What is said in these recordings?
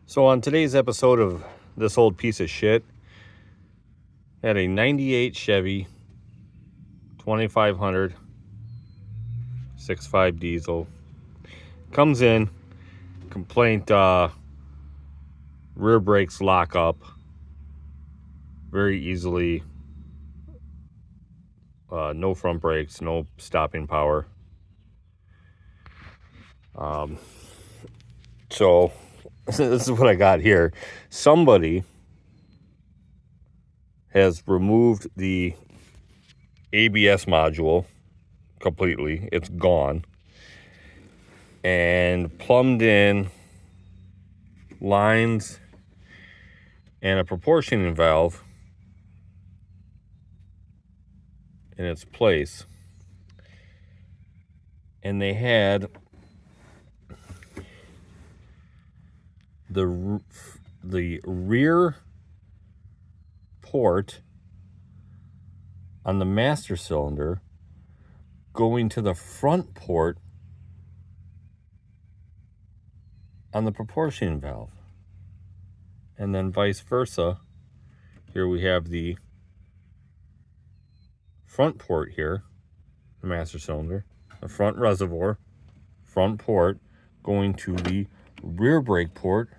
So on today's episode of This Old Piece of Shit, had a 98 Chevy 2500 6.5 diesel. Comes in, complaint, rear brakes lock up very easily. No front brakes, no stopping power. So this is what I got here. Somebody has removed the ABS module completely. It's gone. And plumbed in lines and a proportioning valve in its place. And they had the rear port on the master cylinder going to the front port on the proportioning valve, and then vice versa. Here we have the front port here, the master cylinder, the front reservoir, front port going to the rear brake port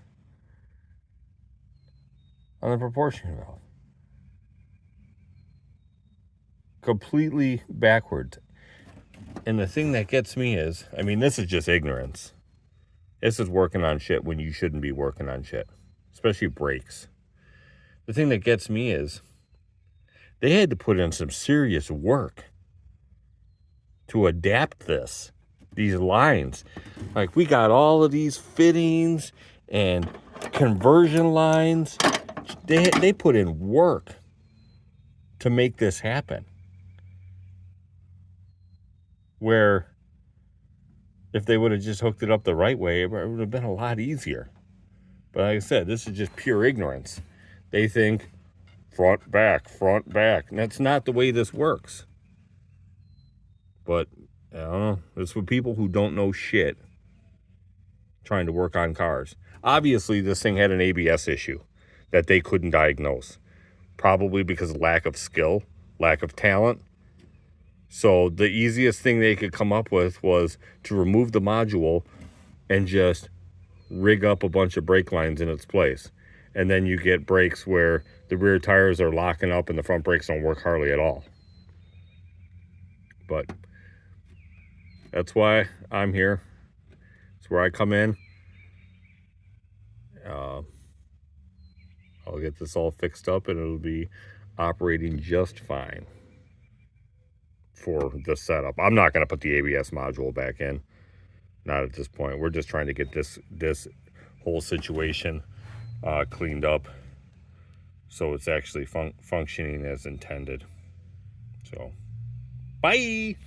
on the proportioning valve. Completely backwards. And the thing that gets me is, I mean, this is just ignorance. This is working on shit when you shouldn't be working on shit, especially brakes. The thing that gets me is they had to put in some serious work to adapt these lines. Like, we got all of these fittings and conversion lines. They put in work to make this happen. Where if they would have just hooked it up the right way, it would have been a lot easier. But like I said, this is just pure ignorance. They think front, back. And that's not the way this works. But I don't know. It's for people who don't know shit trying to work on cars. Obviously, this thing had an ABS issue that they couldn't diagnose. Probably because of lack of skill, lack of talent. So the easiest thing they could come up with was to remove the module and just rig up a bunch of brake lines in its place. And then you get brakes where the rear tires are locking up and the front brakes don't work hardly at all. But that's why I'm here. It's where I come in. I'll get this all fixed up and it'll be operating just fine for the setup. I'm not going to put the ABS module back in. Not at this point. We're just trying to get this whole situation cleaned up so it's actually functioning as intended. So, bye!